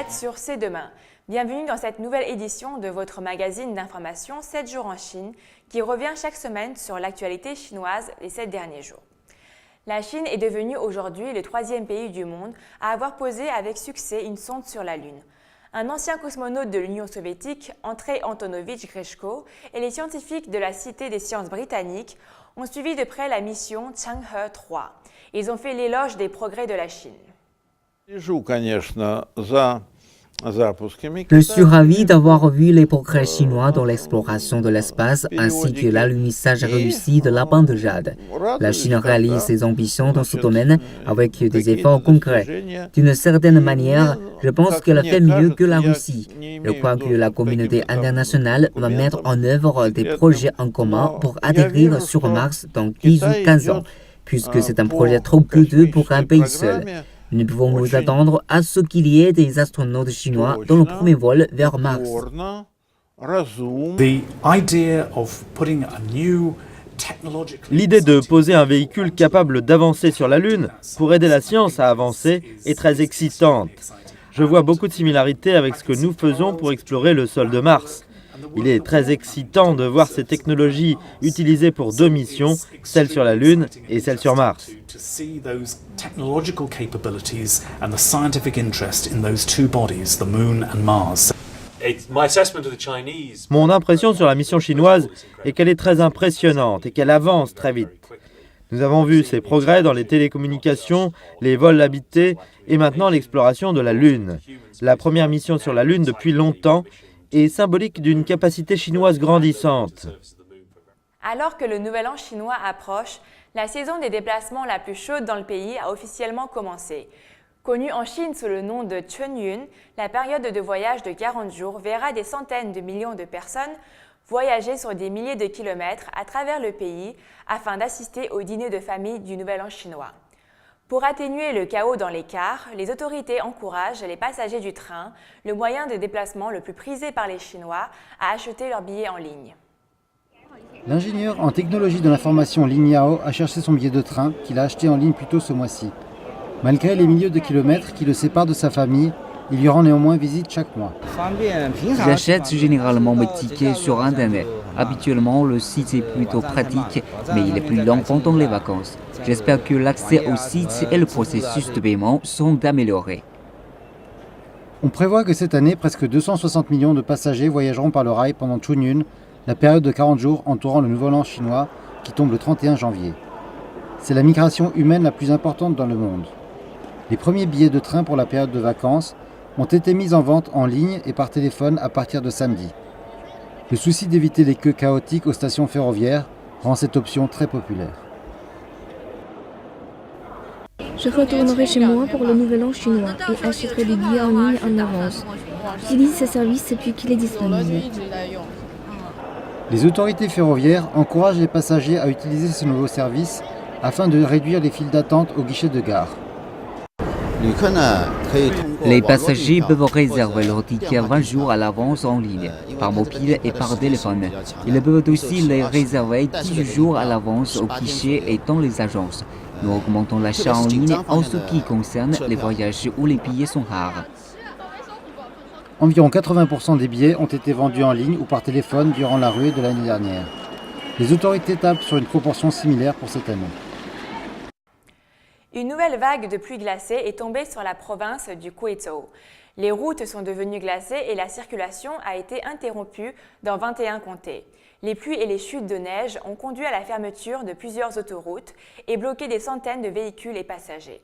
êtes sur C'est Demain. Bienvenue dans cette nouvelle édition de votre magazine d'information 7 jours en Chine qui revient chaque semaine sur l'actualité chinoise les 7 derniers jours. La Chine est devenue aujourd'hui le 3e pays du monde à avoir posé avec succès une sonde sur la Lune. Un ancien cosmonaute de l'Union soviétique, Andrei Antonovich Grechko, et les scientifiques de la Cité des sciences britanniques ont suivi de près la mission Chang'e 3. Ils ont fait l'éloge des progrès de la Chine. Je suis ravi d'avoir vu les progrès chinois dans l'exploration de l'espace ainsi que l'alunissage réussi de la bande de Jade. La Chine réalise ses ambitions dans ce domaine avec des efforts concrets. D'une certaine manière, je pense qu'elle fait mieux que la Russie. Je crois que la communauté internationale va mettre en œuvre des projets en commun pour atterrir sur Mars dans 10 ou 15 ans, puisque c'est un projet trop coûteux pour un pays seul. Nous pouvons nous attendre à ce qu'il y ait des astronautes chinois dans le premier vol vers Mars. L'idée de poser un véhicule capable d'avancer sur la Lune pour aider la science à avancer est très excitante. Je vois beaucoup de similarités avec ce que nous faisons pour explorer le sol de Mars. Il est très excitant de voir ces technologies utilisées pour 2 missions, celle sur la Lune et celle sur Mars. Mon impression sur la mission chinoise est qu'elle est très impressionnante et qu'elle avance très vite. Nous avons vu ses progrès dans les télécommunications, les vols habités et maintenant l'exploration de la Lune. La première mission sur la Lune depuis longtemps est symbolique d'une capacité chinoise grandissante. Alors que le Nouvel An chinois approche, la saison des déplacements la plus chaude dans le pays a officiellement commencé. Connue en Chine sous le nom de Chunyun, la période de voyage de 40 jours verra des centaines de millions de personnes voyager sur des milliers de kilomètres à travers le pays afin d'assister au dîner de famille du Nouvel An chinois. Pour atténuer le chaos dans les cars, les autorités encouragent les passagers du train, le moyen de déplacement le plus prisé par les Chinois, à acheter leurs billets en ligne. L'ingénieur en technologie de l'information Lin Yao a cherché son billet de train qu'il a acheté en ligne plus tôt ce mois-ci. Malgré les milliers de kilomètres qui le séparent de sa famille, il lui rend néanmoins visite chaque mois. J'achète généralement mes tickets sur Internet. Habituellement, le site est plutôt pratique, mais il est plus lent pendant les vacances. J'espère que l'accès au site et le processus de paiement seront améliorés. On prévoit que cette année, presque 260 millions de passagers voyageront par le rail pendant Chunyun, la période de 40 jours entourant le Nouvel An chinois qui tombe le 31 janvier. C'est la migration humaine la plus importante dans le monde. Les premiers billets de train pour la période de vacances ont été mis en vente en ligne et par téléphone à partir de samedi. Le souci d'éviter les queues chaotiques aux stations ferroviaires rend cette option très populaire. Je retournerai chez moi pour le Nouvel An chinois et achèterai des billets en ligne en avance. J'utilise ce service depuis qu'il est disponible. Les autorités ferroviaires encouragent les passagers à utiliser ce nouveau service afin de réduire les files d'attente au guichet de gare. Les passagers peuvent réserver leur ticket 20 jours à l'avance en ligne, par mobile et par téléphone. Ils peuvent aussi les réserver 18 jours à l'avance au guichet et dans les agences. Nous augmentons l'achat en ligne en ce qui concerne les voyages où les billets sont rares. Environ 80% des billets ont été vendus en ligne ou par téléphone durant la ruée de l'année dernière. Les autorités tablent sur une proportion similaire pour cette année. Une nouvelle vague de pluie glacée est tombée sur la province du Guizhou. Les routes sont devenues glacées et la circulation a été interrompue dans 21 comtés. Les pluies et les chutes de neige ont conduit à la fermeture de plusieurs autoroutes et bloqué des centaines de véhicules et passagers.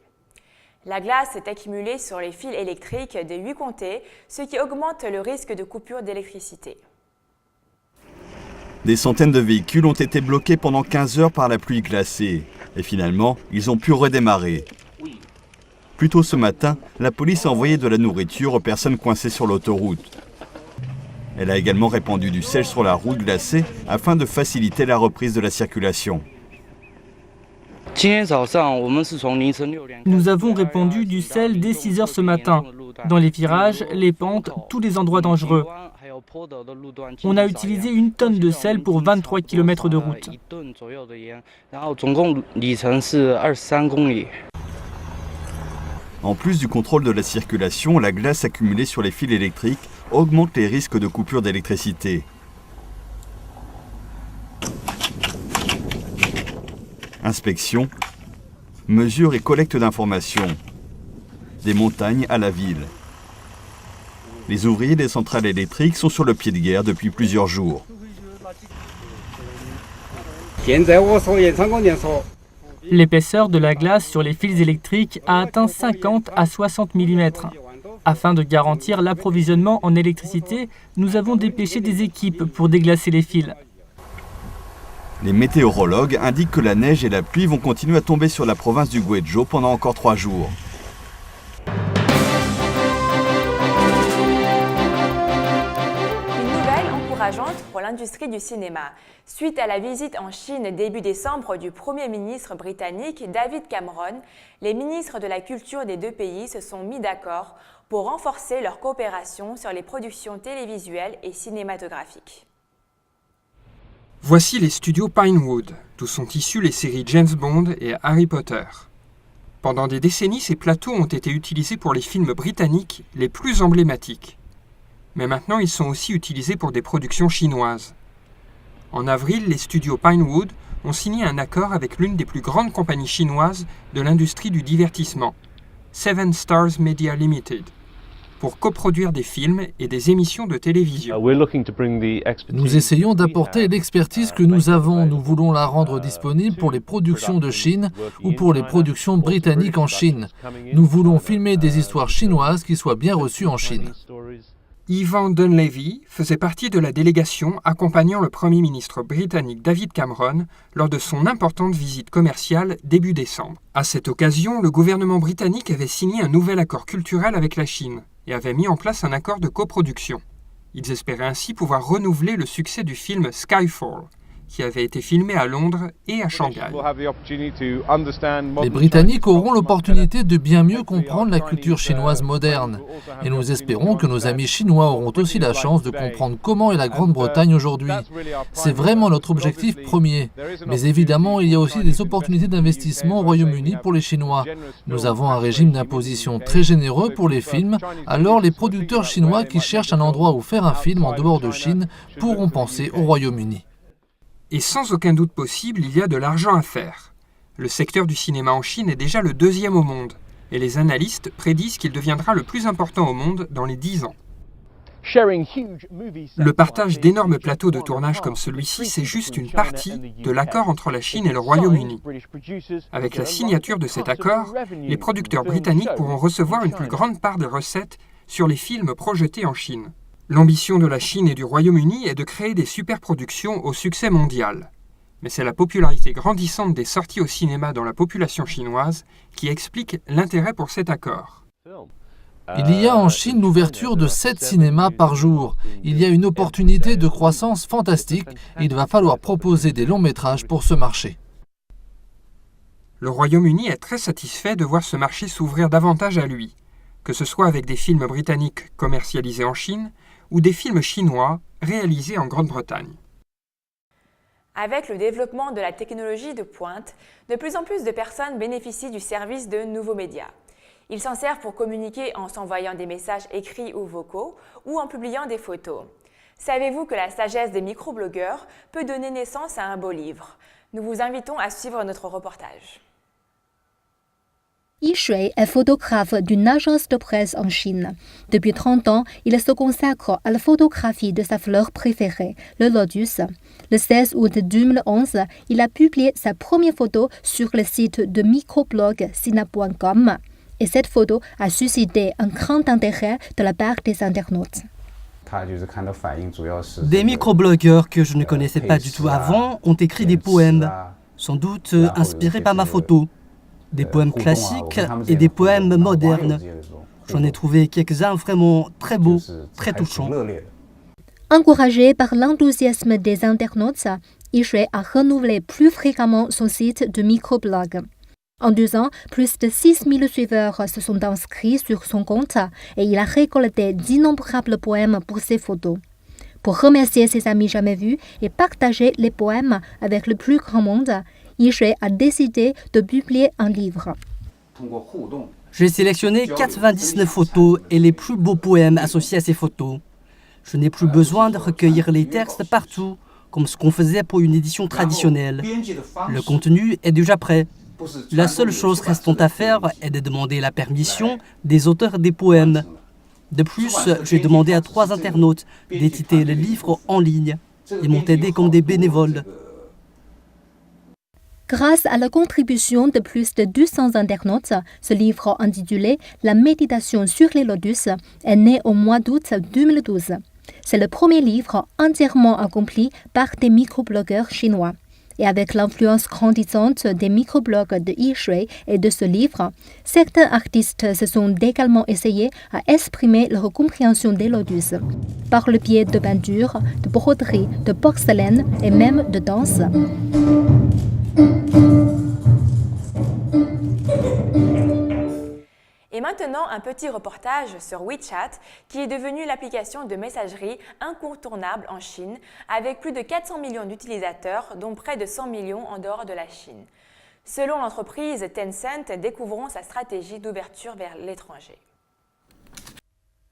La glace s'est accumulée sur les fils électriques de 8 comtés, ce qui augmente le risque de coupure d'électricité. Des centaines de véhicules ont été bloqués pendant 15 heures par la pluie glacée. Et finalement, ils ont pu redémarrer. Plus tôt ce matin, la police a envoyé de la nourriture aux personnes coincées sur l'autoroute. Elle a également répandu du sel sur la route glacée afin de faciliter la reprise de la circulation. Nous avons répandu du sel dès 6 heures ce matin, dans les virages, les pentes, tous les endroits dangereux. On a utilisé 1 tonne de sel pour 23 km de route. En plus du contrôle de la circulation, la glace accumulée sur les fils électriques augmente les risques de coupure d'électricité. Inspection, mesure et collecte d'informations. Des montagnes à la ville. Les ouvriers des centrales électriques sont sur le pied de guerre depuis plusieurs jours. L'épaisseur de la glace sur les fils électriques a atteint 50 à 60 mm. Afin de garantir l'approvisionnement en électricité, nous avons dépêché des équipes pour déglacer les fils. Les météorologues indiquent que la neige et la pluie vont continuer à tomber sur la province du Guizhou pendant encore 3 jours. Pour l'industrie du cinéma. Suite à la visite en Chine début décembre du Premier ministre britannique David Cameron, les ministres de la culture des deux pays se sont mis d'accord pour renforcer leur coopération sur les productions télévisuelles et cinématographiques. Voici les studios Pinewood, d'où sont issus les séries James Bond et Harry Potter. Pendant des décennies, ces plateaux ont été utilisés pour les films britanniques les plus emblématiques. Mais maintenant ils sont aussi utilisés pour des productions chinoises. En avril, les studios Pinewood ont signé un accord avec l'une des plus grandes compagnies chinoises de l'industrie du divertissement, Seven Stars Media Limited, pour coproduire des films et des émissions de télévision. Nous essayons d'apporter l'expertise que nous avons. Nous voulons la rendre disponible pour les productions de Chine ou pour les productions britanniques en Chine. Nous voulons filmer des histoires chinoises qui soient bien reçues en Chine. Ivan Dunleavy faisait partie de la délégation accompagnant le Premier ministre britannique David Cameron lors de son importante visite commerciale début décembre. À cette occasion, le gouvernement britannique avait signé un nouvel accord culturel avec la Chine et avait mis en place un accord de coproduction. Ils espéraient ainsi pouvoir renouveler le succès du film Skyfall, qui avait été filmé à Londres et à Shanghai. Les Britanniques auront l'opportunité de bien mieux comprendre la culture chinoise moderne. Et nous espérons que nos amis chinois auront aussi la chance de comprendre comment est la Grande-Bretagne aujourd'hui. C'est vraiment notre objectif premier. Mais évidemment, il y a aussi des opportunités d'investissement au Royaume-Uni pour les Chinois. Nous avons un régime d'imposition très généreux pour les films, alors les producteurs chinois qui cherchent un endroit où faire un film en dehors de Chine pourront penser au Royaume-Uni. Et sans aucun doute possible, il y a de l'argent à faire. Le secteur du cinéma en Chine est déjà le 2e au monde, et les analystes prédisent qu'il deviendra le plus important au monde dans les 10 ans. Le partage d'énormes plateaux de tournage comme celui-ci, c'est juste une partie de l'accord entre la Chine et le Royaume-Uni. Avec la signature de cet accord, les producteurs britanniques pourront recevoir une plus grande part des recettes sur les films projetés en Chine. L'ambition de la Chine et du Royaume-Uni est de créer des superproductions au succès mondial. Mais c'est la popularité grandissante des sorties au cinéma dans la population chinoise qui explique l'intérêt pour cet accord. Il y a en Chine l'ouverture de 7 cinémas par jour. Il y a une opportunité de croissance fantastique et il va falloir proposer des longs métrages pour ce marché. Le Royaume-Uni est très satisfait de voir ce marché s'ouvrir davantage à lui, que ce soit avec des films britanniques commercialisés en Chine ou des films chinois réalisés en Grande-Bretagne. Avec le développement de la technologie de pointe, de plus en plus de personnes bénéficient du service de nouveaux médias. Ils s'en servent pour communiquer en s'envoyant des messages écrits ou vocaux ou en publiant des photos. Savez-vous que la sagesse des microblogueurs peut donner naissance à un beau livre? Nous vous invitons à suivre notre reportage. Yi Shui est photographe d'une agence de presse en Chine. Depuis 30 ans, il se consacre à la photographie de sa fleur préférée, le lotus. Le 16 août 2011, il a publié sa première photo sur le site de microblog sina.com. Et cette photo a suscité un grand intérêt de la part des internautes. Des microblogueurs que je ne connaissais pas du tout avant ont écrit des poèmes, sans doute inspirés par ma photo. Des poèmes classiques et des poèmes modernes. J'en ai trouvé quelques-uns vraiment très beaux, très touchants. Encouragé par l'enthousiasme des internautes, Yi Shui a renouvelé plus fréquemment son site de microblog. En 2 ans, plus de 6000 suiveurs se sont inscrits sur son compte et il a récolté d'innombrables poèmes pour ses photos. Pour remercier ses amis jamais vus et partager les poèmes avec le plus grand monde, Yi Shui a décidé de publier un livre. J'ai sélectionné 99 photos et les plus beaux poèmes associés à ces photos. Je n'ai plus besoin de recueillir les textes partout, comme ce qu'on faisait pour une édition traditionnelle. Le contenu est déjà prêt. La seule chose restant à faire est de demander la permission des auteurs des poèmes. De plus, j'ai demandé à 3 internautes d'éditer le livre en ligne. Ils m'ont aidé comme des bénévoles. Grâce à la contribution de plus de 200 internautes, ce livre intitulé « La méditation sur les lotus » est né au mois d'août 2012. C'est le premier livre entièrement accompli par des microblogueurs chinois. Et avec l'influence grandissante des microblogs de Yi Shui et de ce livre, certains artistes se sont également essayés à exprimer leur compréhension des lotus, par le biais de peinture, de broderie, de porcelaine et même de danse. Et maintenant, un petit reportage sur WeChat, qui est devenu l'application de messagerie incontournable en Chine, avec plus de 400 millions d'utilisateurs, dont près de 100 millions en dehors de la Chine. Selon l'entreprise Tencent, découvrons sa stratégie d'ouverture vers l'étranger.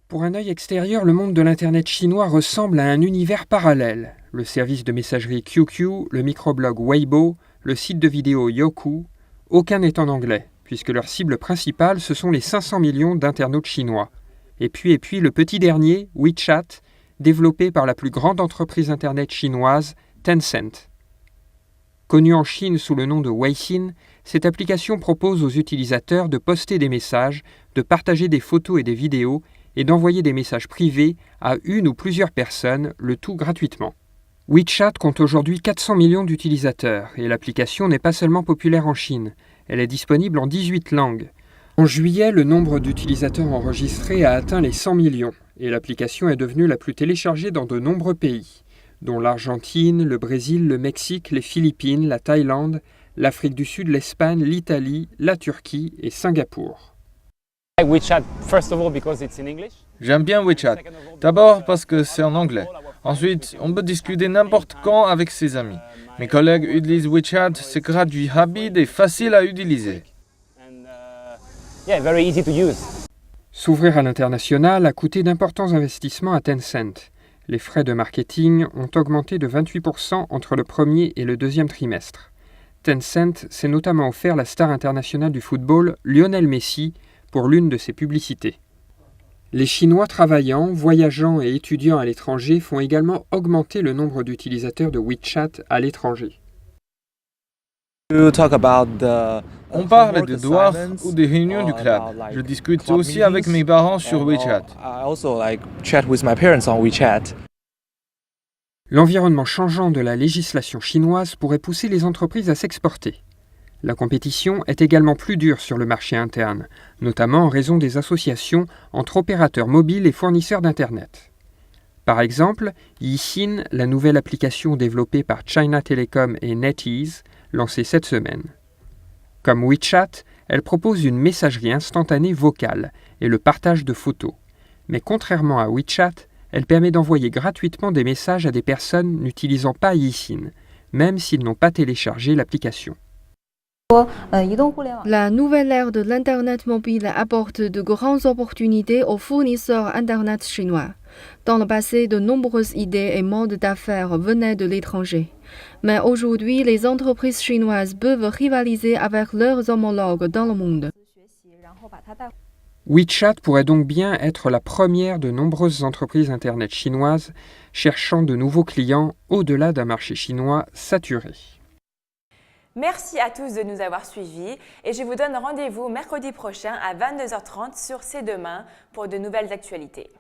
Pour un œil extérieur, le monde de l'Internet chinois ressemble à un univers parallèle. Le service de messagerie QQ, le microblog Weibo, le site de vidéo Youku, aucun n'est en anglais, puisque leur cible principale, ce sont les 500 millions d'internautes chinois. Et puis le petit dernier, WeChat, développé par la plus grande entreprise Internet chinoise, Tencent. Connue en Chine sous le nom de Weixin, cette application propose aux utilisateurs de poster des messages, de partager des photos et des vidéos, et d'envoyer des messages privés à une ou plusieurs personnes, le tout gratuitement. WeChat compte aujourd'hui 400 millions d'utilisateurs, et l'application n'est pas seulement populaire en Chine. Elle est disponible en 18 langues. En juillet, le nombre d'utilisateurs enregistrés a atteint les 100 millions, et l'application est devenue la plus téléchargée dans de nombreux pays, dont l'Argentine, le Brésil, le Mexique, les Philippines, la Thaïlande, l'Afrique du Sud, l'Espagne, l'Italie, la Turquie et Singapour. J'aime bien WeChat. D'abord parce que c'est en anglais. Ensuite, on peut discuter n'importe quand avec ses amis. Mes collègues utilisent WeChat, c'est gratuit, rapide et facile à utiliser. S'ouvrir à l'international a coûté d'importants investissements à Tencent. Les frais de marketing ont augmenté de 28% entre le premier et le deuxième trimestre. Tencent s'est notamment offert la star internationale du football, Lionel Messi, pour l'une de ses publicités. Les Chinois travaillant, voyageant et étudiant à l'étranger font également augmenter le nombre d'utilisateurs de WeChat à l'étranger. On parle des devoirs ou des réunions du club. Je discute aussi avec mes parents sur WeChat. L'environnement changeant de la législation chinoise pourrait pousser les entreprises à s'exporter. La compétition est également plus dure sur le marché interne, notamment en raison des associations entre opérateurs mobiles et fournisseurs d'Internet. Par exemple, Yixin, la nouvelle application développée par China Telecom et NetEase, lancée cette semaine. Comme WeChat, elle propose une messagerie instantanée vocale et le partage de photos. Mais contrairement à WeChat, elle permet d'envoyer gratuitement des messages à des personnes n'utilisant pas Yixin, même s'ils n'ont pas téléchargé l'application. La nouvelle ère de l'Internet mobile apporte de grandes opportunités aux fournisseurs Internet chinois. Dans le passé, de nombreuses idées et modes d'affaires venaient de l'étranger. Mais aujourd'hui, les entreprises chinoises peuvent rivaliser avec leurs homologues dans le monde. WeChat pourrait donc bien être la première de nombreuses entreprises Internet chinoises cherchant de nouveaux clients au-delà d'un marché chinois saturé. Merci à tous de nous avoir suivis et je vous donne rendez-vous mercredi prochain à 22h30 sur C'est Demain pour de nouvelles actualités.